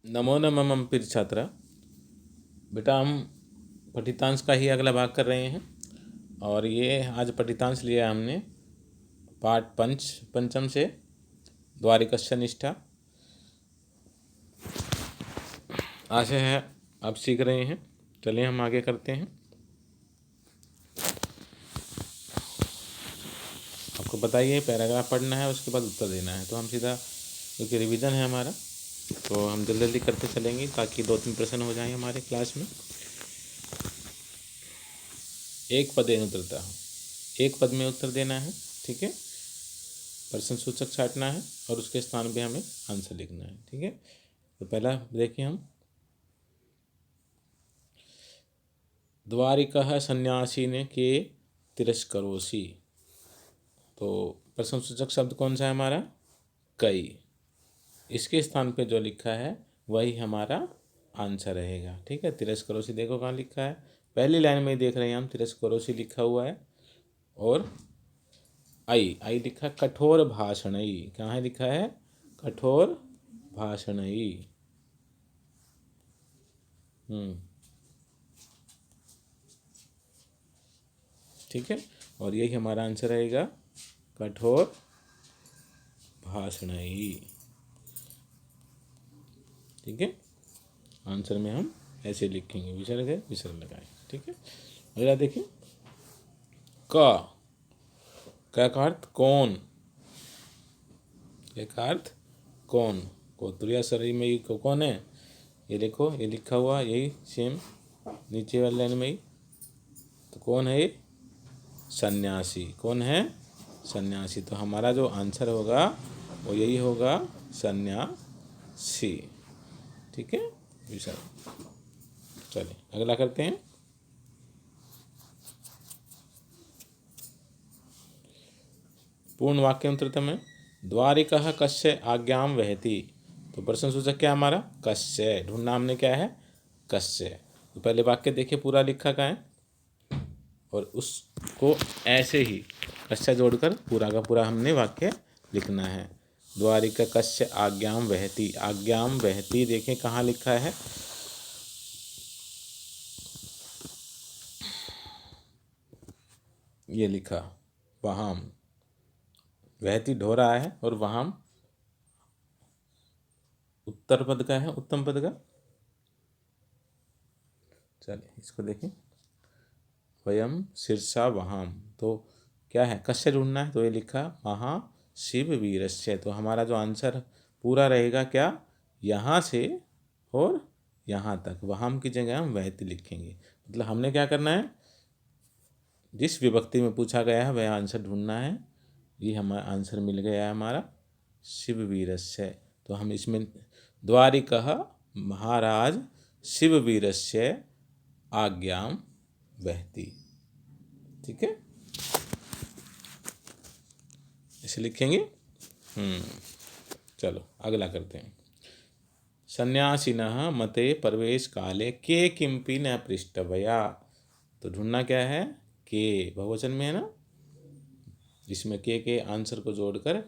नमो नमः मम प्रिय छात्रा। बेटा हम पठितांश का ही अगला भाग कर रहे हैं और ये आज पठितांश लिया हमने पाठ पंचम से द्वारिकस्य निष्ठा। आशा है आप सीख रहे हैं। चलिए हम आगे करते हैं। आपको बताइए पैराग्राफ पढ़ना है, उसके बाद उत्तर देना है। तो हम सीधा, क्योंकि रिवीजन है हमारा, तो हम जल्दी जल्दी करते चलेंगे ताकि 2-3 प्रश्न हो जाएं हमारे क्लास में। एक पदेन उत्तरता, एक पद में उत्तर देना है, ठीक है। प्रश्न सूचक छाटना है और उसके स्थान पे हमें आंसर लिखना है, ठीक है। तो पहला देखिए हम, द्वारिकः सन्यासिने के तिरस्करोषि। तो प्रश्न सूचक शब्द कौन सा है हमारा? कई। इसके स्थान पे जो लिखा है वही हमारा आंसर रहेगा, ठीक है। तिरस्करोषि देखो कहाँ लिखा है, पहली लाइन में ही देख रहे हैं हम, तिरस्करोषि लिखा हुआ है। और आई आई लिखा, कठोर भाषणई। कहाँ है लिखा है? कठोर भाषणई। ठीक है, और यही हमारा आंसर रहेगा, कठोर भाषणई। ठीक है, आंसर में हम ऐसे लिखेंगे, विसर्ग है विसर्ग लगाए, ठीक है। अगला देखिए, क का अर्थ कौन, का अर्थ कौन। कोतुरिया शरीर में ये कौन है, ये देखो, ये लिखा हुआ यही सेम नीचे वाली लाइन में ही। तो कौन है ये? सन्यासी। कौन है? सन्यासी। तो हमारा जो आंसर होगा वो यही होगा, सन्यासी, ठीक है। विसर्ग। चलिए अगला करते हैं। पूर्ण वाक्यांतरतम है, द्वारिकः कस्य आज्ञां वहति। तो प्रश्न सूचक क्या हमारा? कस्य। ढूंढना हमने क्या है? कस्य। तो पहले वाक्य देखिए पूरा लिखा का है और उसको ऐसे ही कस्य जोड़कर पूरा का पूरा हमने वाक्य लिखना है। द्वारिका कस्य आज्ञां वहति। आज्ञां वहति देखें कहाँ लिखा है, ये लिखा वहां। वहति ढो रहा है और वहां उत्तर पद का है, उत्तम पद का। चलिए इसको देखें, वयम शीर्षा वहां। तो क्या है? कस्य ढूंढना है, तो ये लिखा महाशिव वीरस्य। तो हमारा जो आंसर पूरा रहेगा क्या? यहाँ से और यहाँ तक, वहां की जगह हम वहति लिखेंगे। मतलब हमने क्या करना है, जिस विभक्ति में पूछा गया है वह आंसर ढूंढना है। ये हमारा आंसर मिल गया है हमारा, शिववीरस्य। तो हम इसमें द्वारिकः महाराज शिववीरस्य आज्ञां वहति, ठीक है, इसे लिखेंगे। चलो अगला करते हैं। सन्यासिनः मते प्रवेश काले के किमपि न पृष्टवया। तो ढूंढना क्या है? के बहुवचन में है ना, जिसमें के आंसर को जोड़कर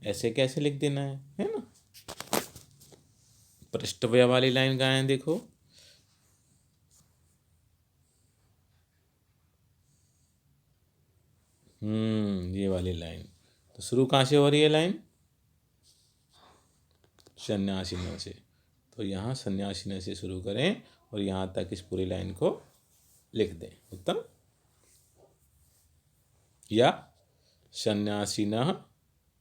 ऐसे कैसे लिख देना है ना। पृष्ठव्या वाली लाइन कहाँ है देखो, ये वाली लाइन। तो शुरू कहाँ से हो रही है लाइन? सन्यासिन से। तो यहाँ सन्यासिन से शुरू करें और यहाँ तक इस पूरी लाइन को लिख दें, उत्तम। या सन्यासिनः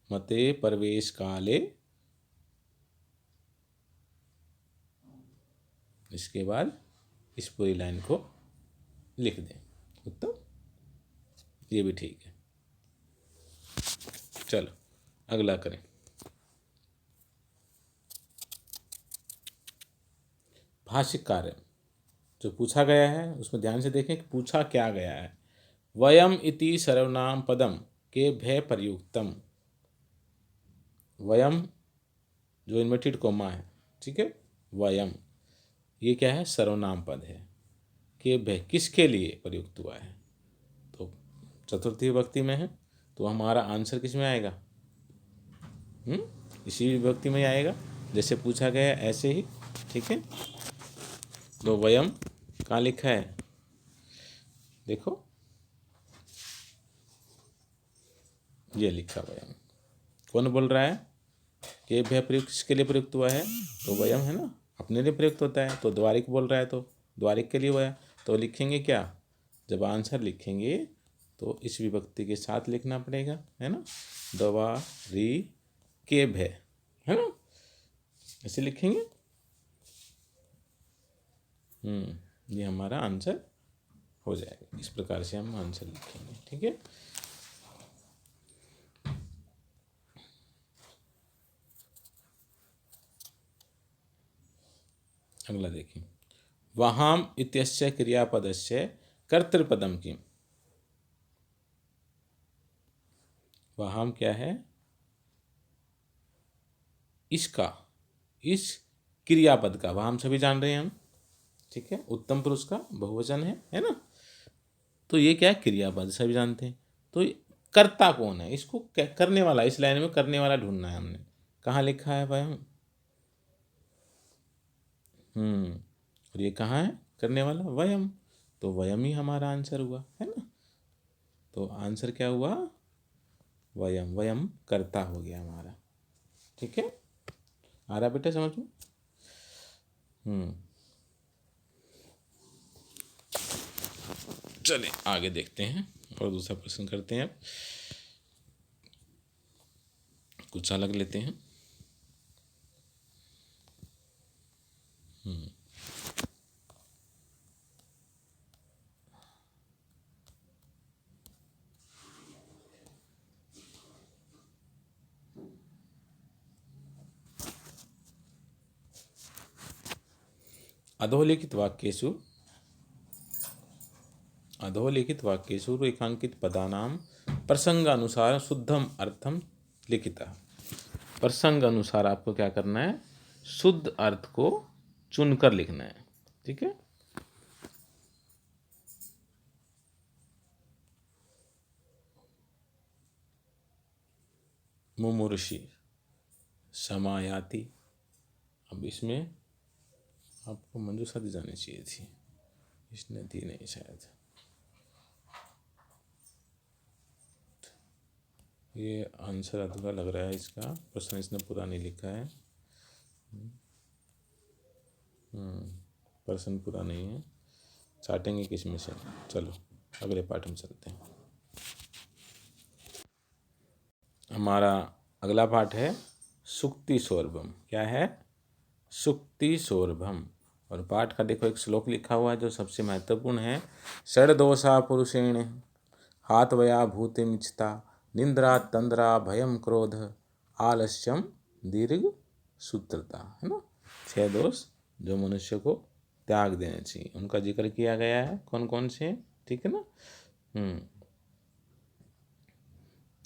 मते प्रवेश काले, इसके बाद इस पूरी लाइन को लिख दें, उत्तम। ये भी ठीक है। चलो अगला करें। भाष्य कार्य जो पूछा गया है उसमें ध्यान से देखें कि पूछा क्या गया है। वयम इति सर्वनाम पदम के भय प्रयुक्तम। वयम जो इन्वर्टेड कोमा है, ठीक है, वयम ये क्या है? सर्वनाम पद है। के भय किसके लिए प्रयुक्त हुआ है? तो चतुर्थी विभक्ति में है, तो हमारा आंसर किस में आएगा? इसी विभक्ति में आएगा, जैसे पूछा गया ऐसे ही ठीक है। तो वयम कहाँ लिखा है, देखो ये लिखा वयम। कौन बोल रहा है, के भय प्रयुक्त किसके लिए प्रयुक्त हुआ है, तो वयम है ना, अपने लिए प्रयुक्त होता है। तो द्वारिक बोल रहा है तो द्वारिक के लिए हुआ है। तो लिखेंगे क्या, जब आंसर लिखेंगे तो इस विभक्ति के साथ लिखना पड़ेगा, है ना, द्वारी के भय, है ना, ऐसे लिखेंगे। ये हमारा आंसर हो जाएगा। इस प्रकार से हम आंसर लिखेंगे, ठीक है। अगला देखिए, वहाम इत्यस्य क्रियापदस्य कर्तृपदम किम। वहाम क्या है, इसका, इस क्रियापद का, वहाम सभी जान रहे हैं हम, ठीक है, उत्तम पुरुष का बहुवचन है ना। तो ये क्या है, क्रियापद सभी जानते हैं। तो कर्ता कौन है, इसको करने वाला, इस लाइन में करने वाला ढूंढना है हमने। कहाँ लिखा है भाई हम, और ये कहाँ है करने वाला, वयम। तो वयम ही हमारा आंसर हुआ, है ना। तो आंसर क्या हुआ, वयम, वयम कर्ता हो गया हमारा, ठीक है। आ रहा बेटा समझ में। चलिए आगे देखते हैं और दूसरा प्रश्न करते हैं। अब कुछ अलग लेते हैं। अधोलिखित वाक्येषु, अधोलिखित वाक्येषु रेखांकित पदानां प्रसंगानुसार शुद्धम अर्थम लिखितः। प्रसंग अनुसार आपको क्या करना है, शुद्ध अर्थ को चुनकर लिखना है, ठीक है। मुमुर्षि समायाति, अब इसमें आपको मंजूषा दी जानी चाहिए थी, इसने दी नहीं शायद। ये आंसर अधूरा लग रहा है इसका, प्रश्न इसने पूरा नहीं लिखा है। प्रश्न पूरा नहीं है, चाटेंगे किस में से। चलो अगले पाठ में चलते हैं। हमारा अगला पाठ है सुक्ति सौरभम। क्या है, सुक्ति सौरभम। और पाठ का देखो एक श्लोक लिखा हुआ है जो सबसे महत्वपूर्ण है। षड्दोषा पुरुषेण हाथवया भूतिमिच्छता निंद्रा तंद्रा भयम क्रोध आलस्यम दीर्घ सूत्रता, है ना। 6 दोष जो मनुष्य को त्याग देने चाहिए, उनका जिक्र किया गया है, कौन कौन से, ठीक है ना।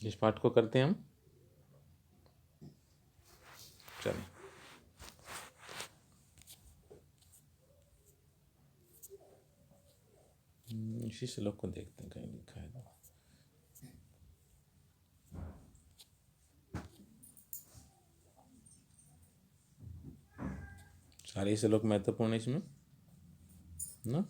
इस पाठ को करते हैं हम, चलिए। इसी श्लोक को देखते हैं कहीं लिखा है तो। सारे श्लोक महत्वपूर्ण इसमें ना।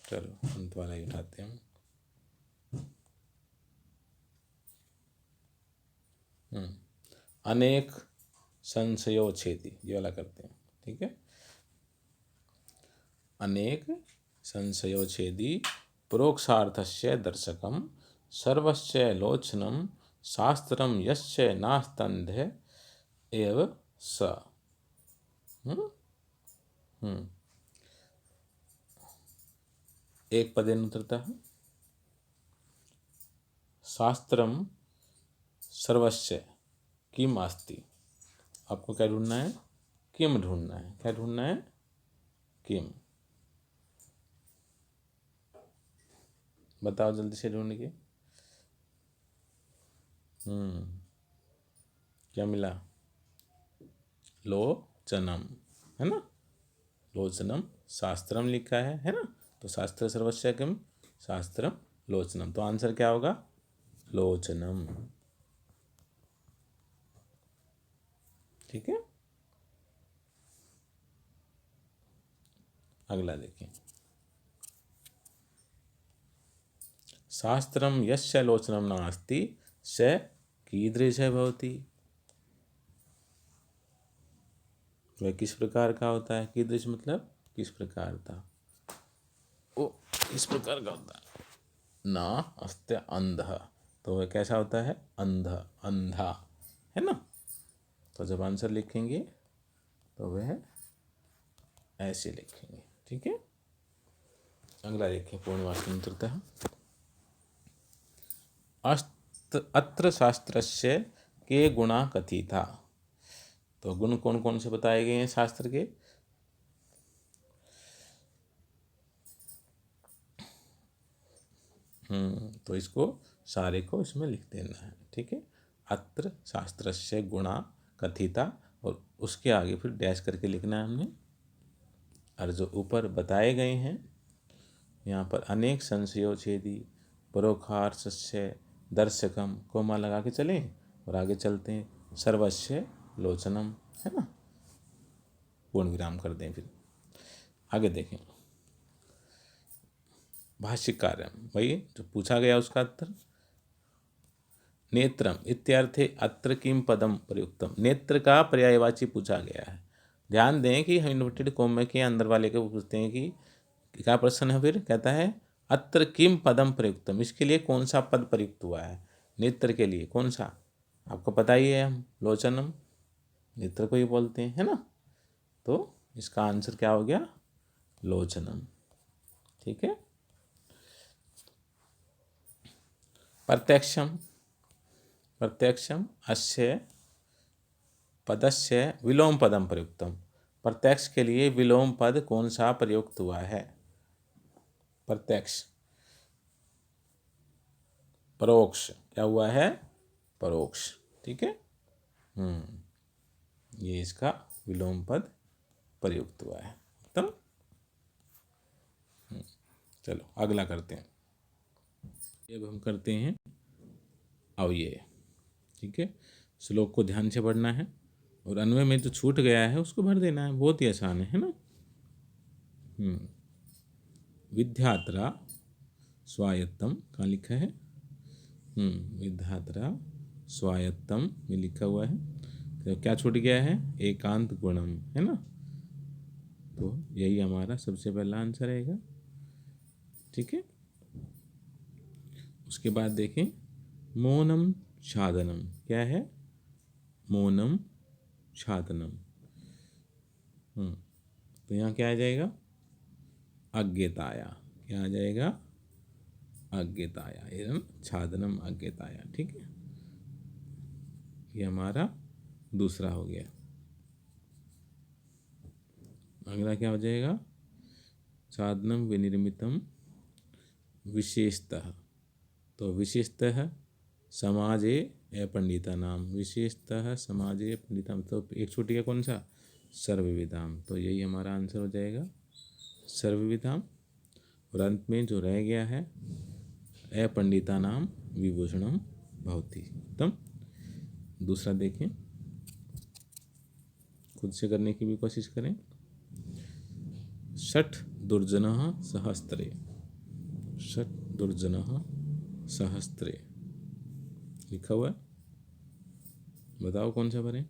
चलो अंत वाला ही उठाते हैं हम। अनेक संशयोच्छेदी, ये वाला करते हैं, ठीक है। अनेक संशयोच्छेदी प्रोक्षार्थस्य दर्शकम सर्वस्य लोचनम शास्त्रम यस्य नास्तंध्य एव स। एक पदेन उतरता है, शास्त्रम सर्वस्य किम अस्ति। आपको क्या ढूंढना है, किम ढूंढना है। क्या ढूंढना है, किम। बताओ जल्दी से ढूंढ के। क्या मिला, लोचनम, है ना। लोचनम शास्त्रम लिखा है ना। तो शास्त्र सर्वस्य किम, शास्त्रम लोचनम। तो आंसर क्या होगा? लोचनम। ठीक है, अगला देखें। शास्त्रम यस्य लोचनम नास्ति स कीदृश भवति। वह किस प्रकार का होता है? कीदृश मतलब किस प्रकार का, वो किस प्रकार का होता है। ना अस्त्य अंध, तो वह कैसा होता है? अंध, अंधा, है ना। तो जब आंसर लिखेंगे तो वह ऐसे लिखेंगे। ठीक है, अगला देखिए। पूर्णवाक्यंतरतः अत्र शास्त्रस्य के गुणा कथिता। तो गुण कौन कौन से बताए गए हैं शास्त्र के? तो इसको सारे को इसमें लिख देना है। ठीक है, अत्र शास्त्रस्य गुणा कथिता, और उसके आगे फिर डैश करके लिखना है हमने। और जो ऊपर बताए गए हैं यहाँ पर, अनेक संशयोच्छेदी परोक्षार्थस्य दर्शकम, कोमा लगा के चलें और आगे चलते हैं। सर्वस्य लोचनम, है ना, पूर्ण विराम कर दें। फिर आगे देखें। भाष्यकार वही जो पूछा गया उसका उत्तर। नेत्रम इत्यर्थे अत्र किम पदम प्रयुक्तम। नेत्र का पर्यायवाची पूछा गया है। ध्यान दें कि हम इन्वर्टेड कॉमा के अंदर वाले को पूछते हैं कि क्या प्रश्न है। फिर कहता है अत्र किम पदम प्रयुक्तम, इसके लिए कौन सा पद प्रयुक्त हुआ है? नेत्र के लिए कौन सा? आपको पता ही है, हम लोचनम नेत्र को ही बोलते हैं, है ना। तो इसका आंसर क्या हो गया? लोचनम। ठीक है, प्रत्यक्षम प्रत्यक्षम अस्य पदस्य विलोम पदम प्रयुक्तम। प्रत्यक्ष के लिए विलोम पद कौन सा प्रयुक्त हुआ है? प्रत्यक्ष, परोक्ष, क्या हुआ है? परोक्ष। ठीक है, ये इसका विलोम पद प्रयुक्त हुआ है। तो चलो अगला करते हैं। अब हम करते हैं अव्यय। ठीक है, श्लोक को ध्यान से पढ़ना है और अन्वय में जो छूट गया है उसको भर देना है। बहुत ही आसान है ना। विद्यात्रा स्वायत्तम, कहाँ लिखा है? विद्यात्रा स्वायत्तम में लिखा हुआ है। तो क्या छूट गया है? एकांत गुणम, है ना। तो यही हमारा सबसे पहला आंसर रहेगा। ठीक है, उसके बाद देखें मौनम छादनम। क्या है? मौनम छादनम। तो यहाँ क्या आ जाएगा? अज्ञेताया। क्या आ जाएगा? अज्ञेताया एवं छादनम अज्ञेताया। ठीक है, ये हमारा दूसरा हो गया। अगला क्या हो जाएगा? छादनम विनिर्मितम विशेषतः। तो विशेषतः समाजे अपंडिता नाम, विशेषतः समाजे पंडिताम। तो एक छूट गया कौन सा? सर्वविधाम। तो यही हमारा आंसर हो जाएगा, सर्वविधाम। और अंत में जो रह गया है अपंडिता नाम विभूषणम भवति। उत्तम। दूसरा देखें, खुद से करने की भी कोशिश करें। षट् दुर्जनः सहस्त्रे, षट् दुर्जनः सहस्त्रे लिखा हुआ है। बताओ कौन सा भरें?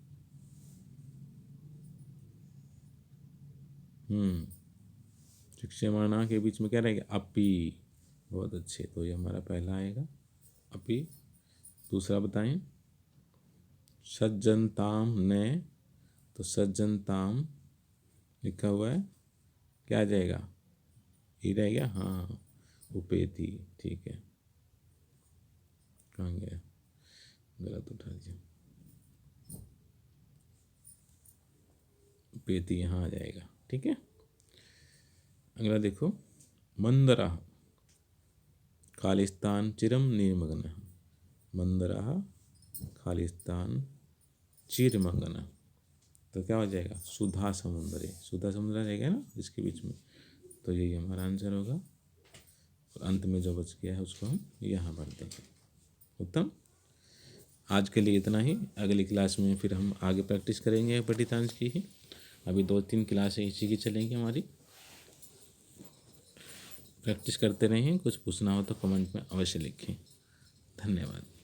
शिक्षमाणा के बीच में क्या रहेगा? अपी। बहुत अच्छे, तो ये हमारा पहला आएगा अपी। दूसरा बताएं। सज्जनताम ने, तो सज्जनताम लिखा हुआ है, क्या आ जाएगा? ही रहेगा। हाँ, उपेति। ठीक है, कहाँ गया? गलत उठा दिया। उपेति यहाँ आ जाएगा। ठीक है, अगला देखो। मंदरा खालिस्तान चिरम निर्मग्न। मंदरा खालिस्तान चिरमग्न। तो क्या हो जाएगा? सुधा समुद्रे। सुधा समुद्र रहेगा ना इसके बीच में। तो यही हमारा आंसर होगा। और अंत में जो बच गया है उसको हम यहाँ भर देंगे। उत्तम। आज के लिए इतना ही। अगली क्लास में फिर हम आगे प्रैक्टिस करेंगे पठितांश की ही। अभी 2-3 क्लासें इसी की चलेंगी हमारी। प्रैक्टिस करते रहें। कुछ पूछना हो तो कमेंट में अवश्य लिखें। धन्यवाद।